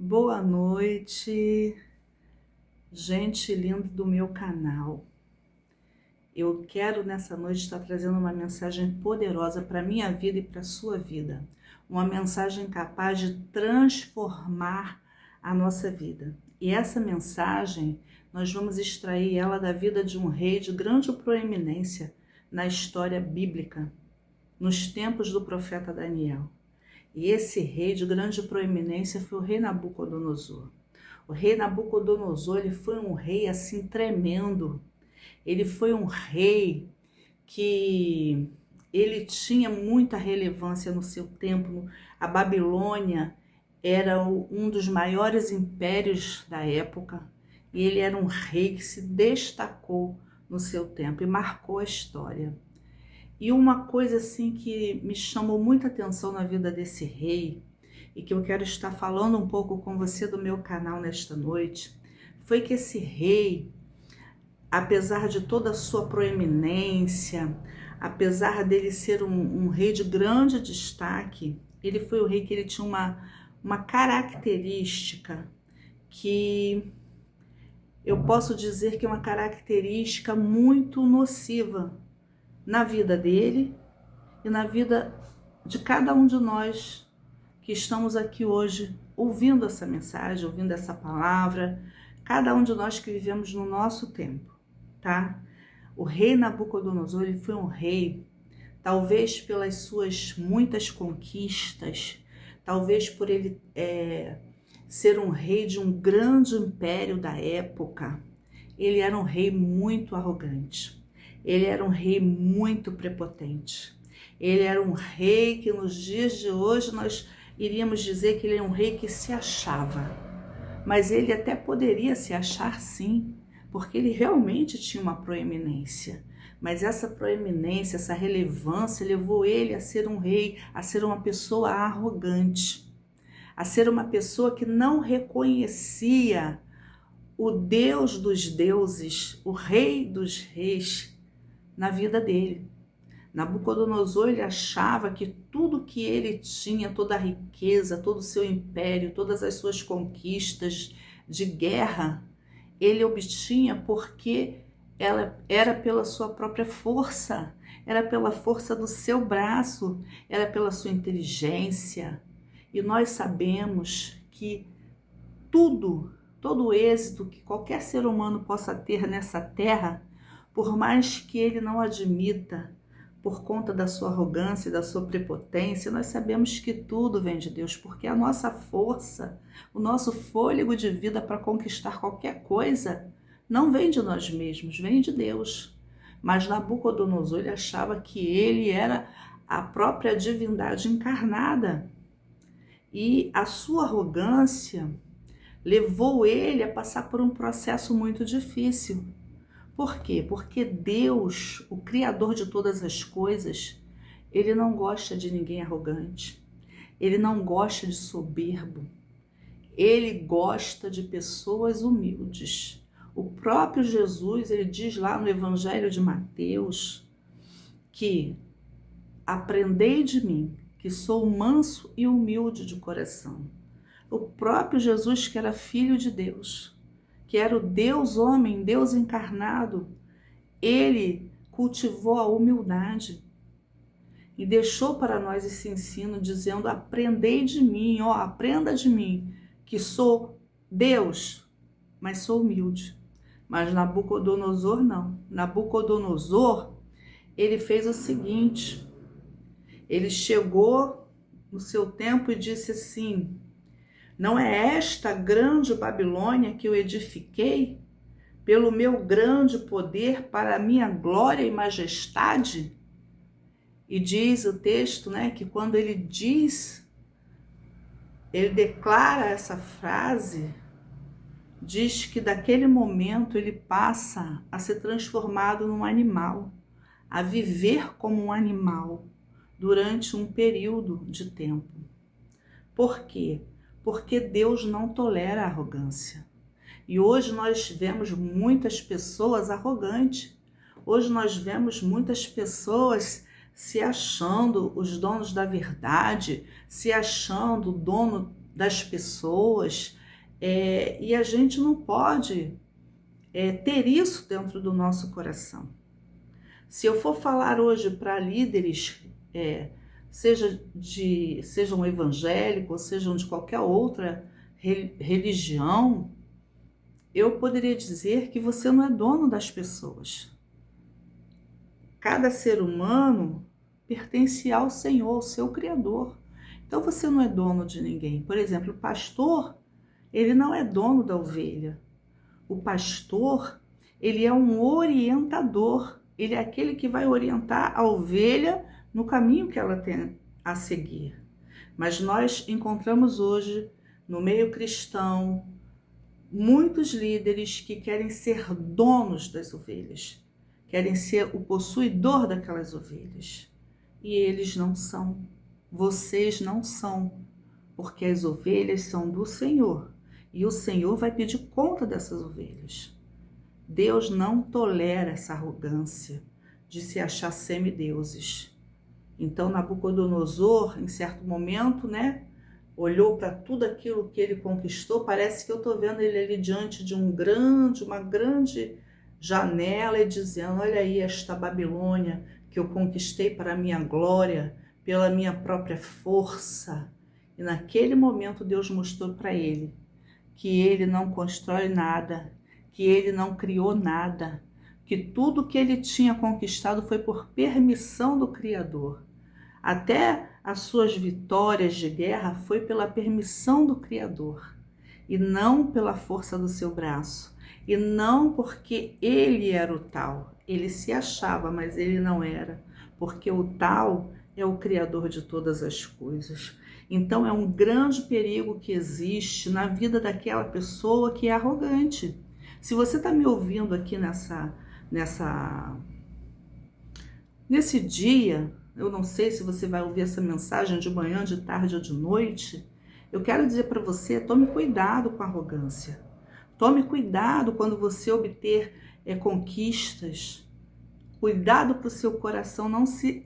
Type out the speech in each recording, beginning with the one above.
Boa noite, gente linda do meu canal. Eu quero nessa noite estar trazendo uma mensagem poderosa para a minha vida e para a sua vida. Uma mensagem capaz de transformar a nossa vida. E essa mensagem, nós vamos extrair ela da vida de um rei de grande proeminência na história bíblica, nos tempos do profeta Daniel. E esse rei de grande proeminência foi o rei Nabucodonosor. O rei Nabucodonosor, ele foi um rei assim tremendo. Ele foi um rei que ele tinha muita relevância no seu tempo. A Babilônia era um dos maiores impérios da época. E ele era um rei que se destacou no seu tempo e marcou a história. E uma coisa assim que me chamou muita atenção na vida desse rei, e que eu quero estar falando um pouco com você do meu canal nesta noite, foi que esse rei, apesar de toda a sua proeminência, apesar dele ser um rei de grande destaque, ele foi o rei que ele tinha uma característica que eu posso dizer que é uma característica muito nociva na vida dele e na vida de cada um de nós que estamos aqui hoje ouvindo essa mensagem, ouvindo essa palavra, cada um de nós que vivemos no nosso tempo, tá? O rei Nabucodonosor, ele foi um rei, talvez pelas suas muitas conquistas, talvez por ele ser um rei de um grande império da época, ele era um rei muito arrogante. Ele era um rei muito prepotente. Ele era um rei que nos dias de hoje nós iríamos dizer que ele é um rei que se achava. Mas ele até poderia se achar sim, porque ele realmente tinha uma proeminência. Mas essa proeminência, essa relevância levou ele a ser um rei, a ser uma pessoa arrogante, a ser uma pessoa que não reconhecia o Deus dos deuses, o Rei dos reis, na vida dele. Nabucodonosor, ele achava que tudo que ele tinha, toda a riqueza, todo o seu império, todas as suas conquistas de guerra, ele obtinha porque ela era pela sua própria força, era pela força do seu braço, era pela sua inteligência. E nós sabemos que todo o êxito que qualquer ser humano possa ter nessa terra, por mais que ele não admita, por conta da sua arrogância e da sua prepotência, nós sabemos que tudo vem de Deus, porque a nossa força, o nosso fôlego de vida para conquistar qualquer coisa, não vem de nós mesmos, vem de Deus. Mas Nabucodonosor, ele achava que ele era a própria divindade encarnada. E a sua arrogância levou ele a passar por um processo muito difícil. Por quê? Porque Deus, o Criador de todas as coisas, ele não gosta de ninguém arrogante, ele não gosta de soberbo, ele gosta de pessoas humildes. O próprio Jesus, ele diz lá no Evangelho de Mateus que aprendei de mim, que sou manso e humilde de coração. O próprio Jesus, que era filho de Deus, que era o Deus homem, Deus encarnado, ele cultivou a humildade e deixou para nós esse ensino dizendo: aprendei de mim, aprenda de mim, que sou Deus, mas sou humilde. Mas Nabucodonosor não. Nabucodonosor, ele fez o seguinte, ele chegou no seu tempo e disse assim: não é esta grande Babilônia que eu edifiquei pelo meu grande poder para a minha glória e majestade? E diz o texto, né, que quando ele declara essa frase, diz que daquele momento ele passa a ser transformado num animal, a viver como um animal durante um período de tempo. Por quê? Porque Deus não tolera a arrogância. E hoje nós vemos muitas pessoas arrogantes. Hoje nós vemos muitas pessoas se achando os donos da verdade, se achando dono das pessoas, e a gente não pode ter isso dentro do nosso coração. Se eu for falar hoje para líderes, sejam evangélicos, sejam de qualquer outra religião, eu poderia dizer que você não é dono das pessoas. Cada ser humano pertence ao Senhor, ao seu Criador. Então você não é dono de ninguém. Por exemplo, o pastor, ele não é dono da ovelha. O pastor, ele é um orientador. Ele é aquele que vai orientar a ovelha no caminho que ela tem a seguir. Mas nós encontramos hoje, no meio cristão, muitos líderes que querem ser donos das ovelhas, querem ser o possuidor daquelas ovelhas. E eles não são, vocês não são, porque as ovelhas são do Senhor. E o Senhor vai pedir conta dessas ovelhas. Deus não tolera essa arrogância de se achar semideuses. Então Nabucodonosor, em certo momento, olhou para tudo aquilo que ele conquistou. Parece que eu estou vendo ele ali diante de uma grande janela e dizendo: olha aí esta Babilônia que eu conquistei para a minha glória, pela minha própria força. E naquele momento Deus mostrou para ele que ele não constrói nada, que ele não criou nada, que tudo que ele tinha conquistado foi por permissão do Criador. Até as suas vitórias de guerra foi pela permissão do Criador, e não pela força do seu braço, e não porque ele era o tal. Ele se achava, mas ele não era, porque o tal é o Criador de todas as coisas. Então é um grande perigo que existe na vida daquela pessoa que é arrogante. Se você está me ouvindo aqui nesse dia, eu não sei se você vai ouvir essa mensagem de manhã, de tarde ou de noite, eu quero dizer para você: tome cuidado com a arrogância. Tome cuidado quando você obter conquistas. Cuidado para o seu coração não se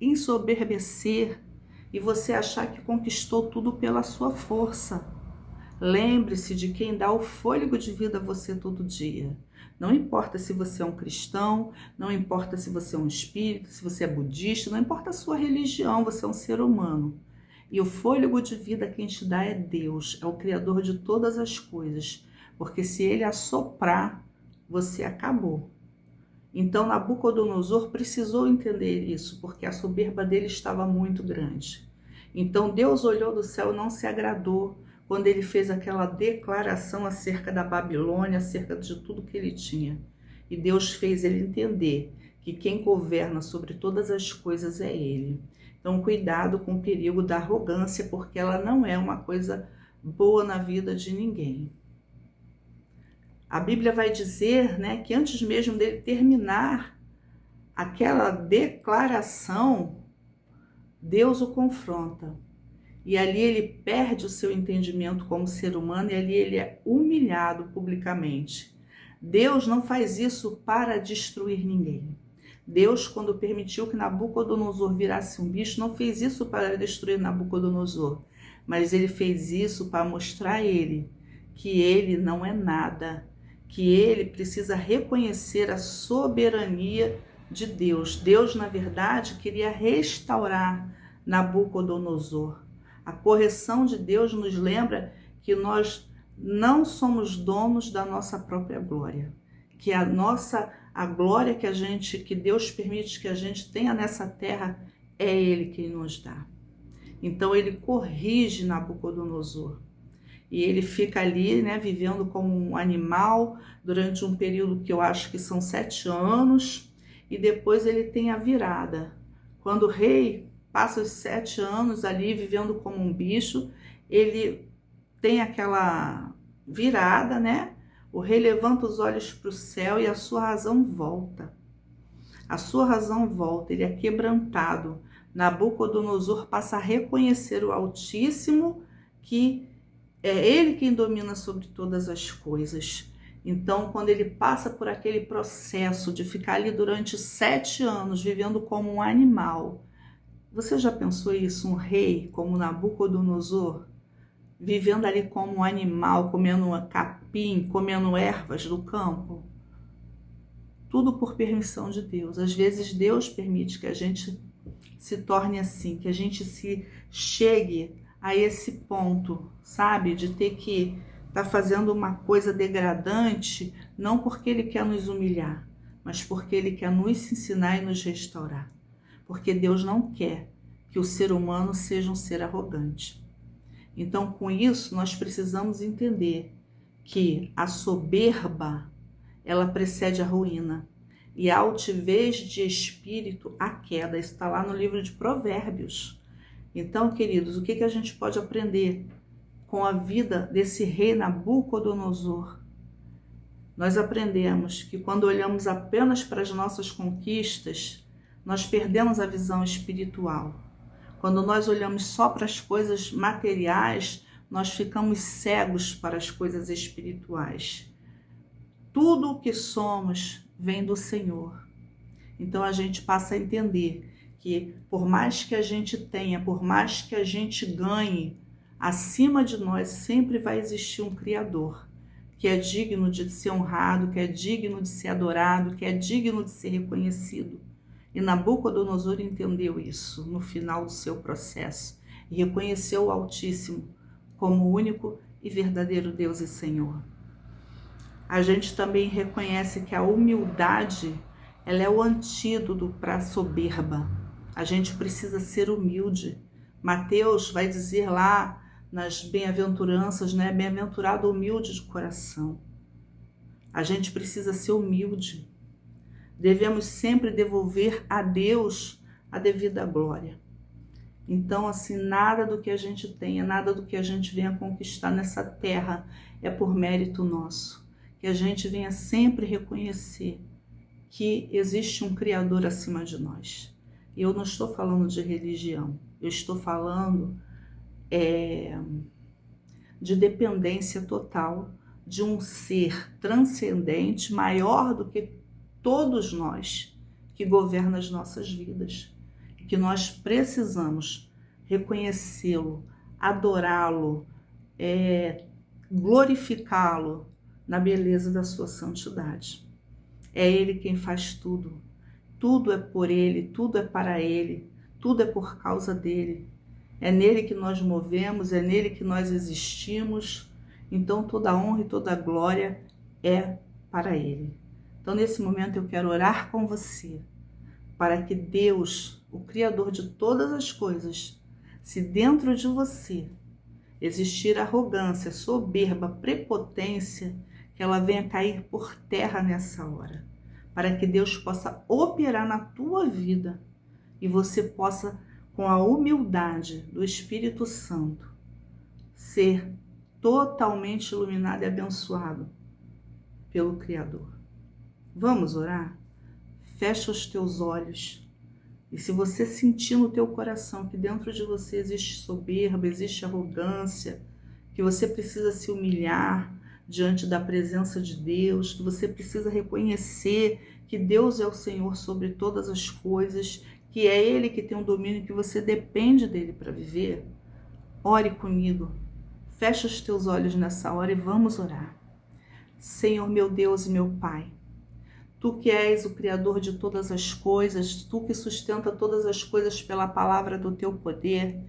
ensoberbecer e você achar que conquistou tudo pela sua força. Lembre-se de quem dá o fôlego de vida a você todo dia. Não importa se você é um cristão, não importa se você é um espírito, se você é budista, não importa a sua religião, você é um ser humano. E o fôlego de vida quem te dá é Deus, é o Criador de todas as coisas. Porque se ele assoprar, você acabou. Então Nabucodonosor precisou entender isso, porque a soberba dele estava muito grande. Então Deus olhou do céu e não se agradou quando ele fez aquela declaração acerca da Babilônia, acerca de tudo que ele tinha. E Deus fez ele entender que quem governa sobre todas as coisas é ele. Então cuidado com o perigo da arrogância, porque ela não é uma coisa boa na vida de ninguém. A Bíblia vai dizer, que antes mesmo dele terminar aquela declaração, Deus o confronta. E ali ele perde o seu entendimento como ser humano e ali ele é humilhado publicamente. Deus não faz isso para destruir ninguém. Deus, quando permitiu que Nabucodonosor virasse um bicho, não fez isso para destruir Nabucodonosor, mas ele fez isso para mostrar a ele que ele não é nada, que ele precisa reconhecer a soberania de Deus. Deus, na verdade, queria restaurar Nabucodonosor. A correção de Deus nos lembra que nós não somos donos da nossa própria glória, que a glória que Deus permite que a gente tenha nessa terra é Ele quem nos dá. Então ele corrige Nabucodonosor. E ele fica ali, vivendo como um animal durante um período que eu acho que são 7 anos. E depois ele tem a virada. Quando o rei passa os 7 anos ali vivendo como um bicho, ele tem aquela virada, O rei levanta os olhos para o céu e a sua razão volta. A sua razão volta, ele é quebrantado. Nabucodonosor passa a reconhecer o Altíssimo, que é ele quem domina sobre todas as coisas. Então, quando ele passa por aquele processo de ficar ali durante 7 anos, vivendo como um animal, você já pensou isso? Um rei como Nabucodonosor, vivendo ali como um animal, comendo capim, comendo ervas do campo? Tudo por permissão de Deus. Às vezes Deus permite que a gente se torne assim, que a gente se chegue a esse ponto, sabe? De ter que estar fazendo uma coisa degradante, não porque Ele quer nos humilhar, mas porque Ele quer nos ensinar e nos restaurar. Porque Deus não quer que o ser humano seja um ser arrogante. Então, com isso, nós precisamos entender que a soberba, ela precede a ruína. E a altivez de espírito, a queda. Isso está lá no livro de Provérbios. Então, queridos, o que a gente pode aprender com a vida desse rei Nabucodonosor? Nós aprendemos que quando olhamos apenas para as nossas conquistas, nós perdemos a visão espiritual. Quando nós olhamos só para as coisas materiais, nós ficamos cegos para as coisas espirituais. Tudo o que somos vem do Senhor. Então a gente passa a entender que por mais que a gente tenha, por mais que a gente ganhe, acima de nós sempre vai existir um Criador, que é digno de ser honrado, que é digno de ser adorado, que é digno de ser reconhecido. E Nabucodonosor entendeu isso no final do seu processo e reconheceu o Altíssimo como o único e verdadeiro Deus e Senhor. A gente também reconhece que a humildade, ela é o antídoto para a soberba. A gente precisa ser humilde. Mateus vai dizer lá nas bem-aventuranças, né? Bem-aventurado humilde de coração. A gente precisa ser humilde. Devemos sempre devolver a Deus a devida glória. Então, assim, nada do que a gente tenha, nada do que a gente venha conquistar nessa terra é por mérito nosso. Que a gente venha sempre reconhecer que existe um Criador acima de nós. E eu não estou falando de religião, eu estou falando de dependência total de um ser transcendente, maior do que todos nós, que governa as nossas vidas. E que nós precisamos reconhecê-lo, adorá-lo, glorificá-lo na beleza da sua santidade. É Ele quem faz tudo. Tudo é por Ele, tudo é para Ele, tudo é por causa dEle. É nele que nós movemos, é nele que nós existimos. Então toda a honra e toda a glória é para Ele. Então nesse momento eu quero orar com você, para que Deus, o Criador de todas as coisas, se dentro de você existir arrogância, soberba, prepotência, que ela venha cair por terra nessa hora, para que Deus possa operar na tua vida e você possa, com a humildade do Espírito Santo, ser totalmente iluminado e abençoado pelo Criador. Vamos orar? Fecha os teus olhos. E se você sentir no teu coração que dentro de você existe soberba, existe arrogância, que você precisa se humilhar diante da presença de Deus, que você precisa reconhecer que Deus é o Senhor sobre todas as coisas, que é Ele que tem o domínio, que você depende dEle para viver, ore comigo. Fecha os teus olhos nessa hora e vamos orar. Senhor, meu Deus e meu Pai, Tu que és o Criador de todas as coisas, Tu que sustenta todas as coisas pela palavra do Teu poder,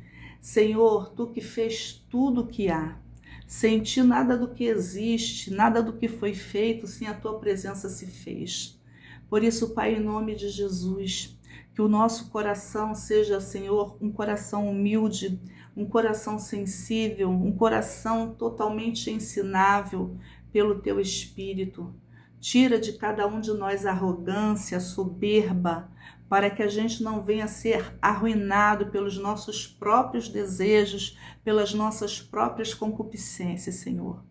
Senhor, Tu que fez tudo o que há. Sem Ti nada do que existe, nada do que foi feito, sem a Tua presença se fez. Por isso, Pai, em nome de Jesus, que o nosso coração seja, Senhor, um coração humilde, um coração sensível, um coração totalmente ensinável pelo Teu Espírito. Tira de cada um de nós a arrogância, a soberba, para que a gente não venha a ser arruinado pelos nossos próprios desejos, pelas nossas próprias concupiscências, Senhor.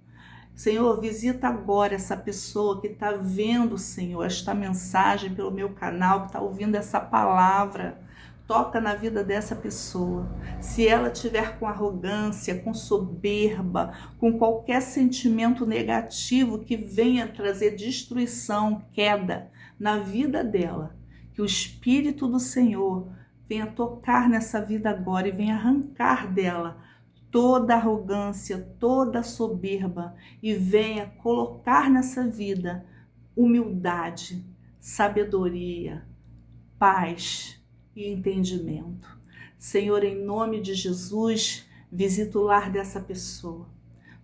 Senhor, visita agora essa pessoa que está vendo, Senhor, esta mensagem pelo meu canal, que está ouvindo essa palavra. Toca na vida dessa pessoa. Se ela tiver com arrogância, com soberba, com qualquer sentimento negativo que venha trazer destruição, queda na vida dela, que o Espírito do Senhor venha tocar nessa vida agora e venha arrancar dela toda arrogância, toda soberba e venha colocar nessa vida humildade, sabedoria, paz e entendimento. Senhor, em nome de Jesus, visita o lar dessa pessoa.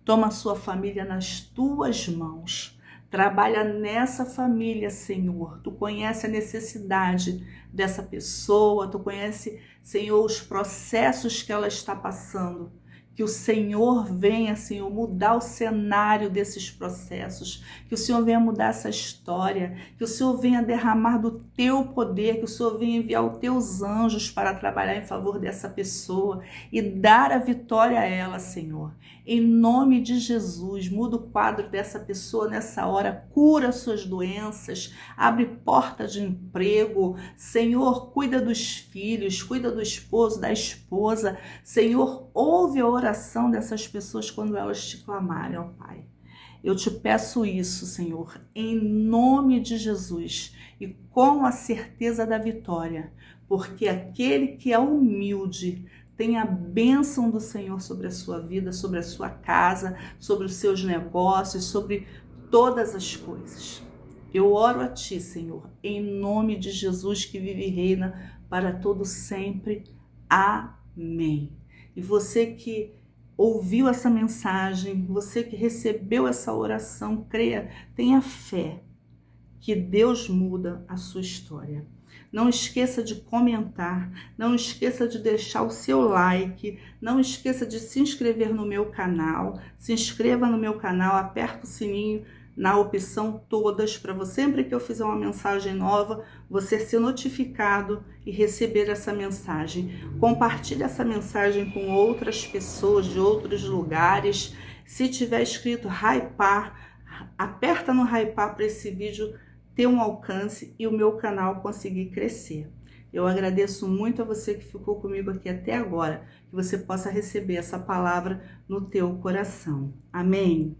Toma a sua família nas tuas mãos. Trabalha nessa família, Senhor. Tu conhece a necessidade dessa pessoa, tu conhece, Senhor, os processos que ela está passando. Que o Senhor venha, Senhor, mudar o cenário desses processos. Que o Senhor venha mudar essa história. Que o Senhor venha derramar do teu poder. Que o Senhor venha enviar os teus anjos para trabalhar em favor dessa pessoa e dar a vitória a ela, Senhor. Em nome de Jesus, muda o quadro dessa pessoa nessa hora. Cura suas doenças. Abre porta de emprego. Senhor, cuida dos filhos. Cuida do esposo, da esposa. Senhor, ouve a oração dessas pessoas quando elas te clamarem, ó Pai. Eu te peço isso, Senhor, em nome de Jesus e com a certeza da vitória, porque aquele que é humilde tem a bênção do Senhor sobre a sua vida, sobre a sua casa, sobre os seus negócios, sobre todas as coisas. Eu oro a Ti, Senhor, em nome de Jesus que vive e reina para todo sempre. Amém. E você que ouviu essa mensagem, você que recebeu essa oração, creia, tenha fé que Deus muda a sua história. Não esqueça de comentar, não esqueça de deixar o seu like, não esqueça de se inscrever no meu canal. Se inscreva no meu canal, aperta o sininho na opção todas, para você, sempre que eu fizer uma mensagem nova, você ser notificado e receber essa mensagem. Compartilhe essa mensagem com outras pessoas de outros lugares. Se tiver escrito hypar, aperta no hypar para esse vídeo ter um alcance e o meu canal conseguir crescer. Eu agradeço muito a você que ficou comigo aqui até agora, que você possa receber essa palavra no teu coração. Amém?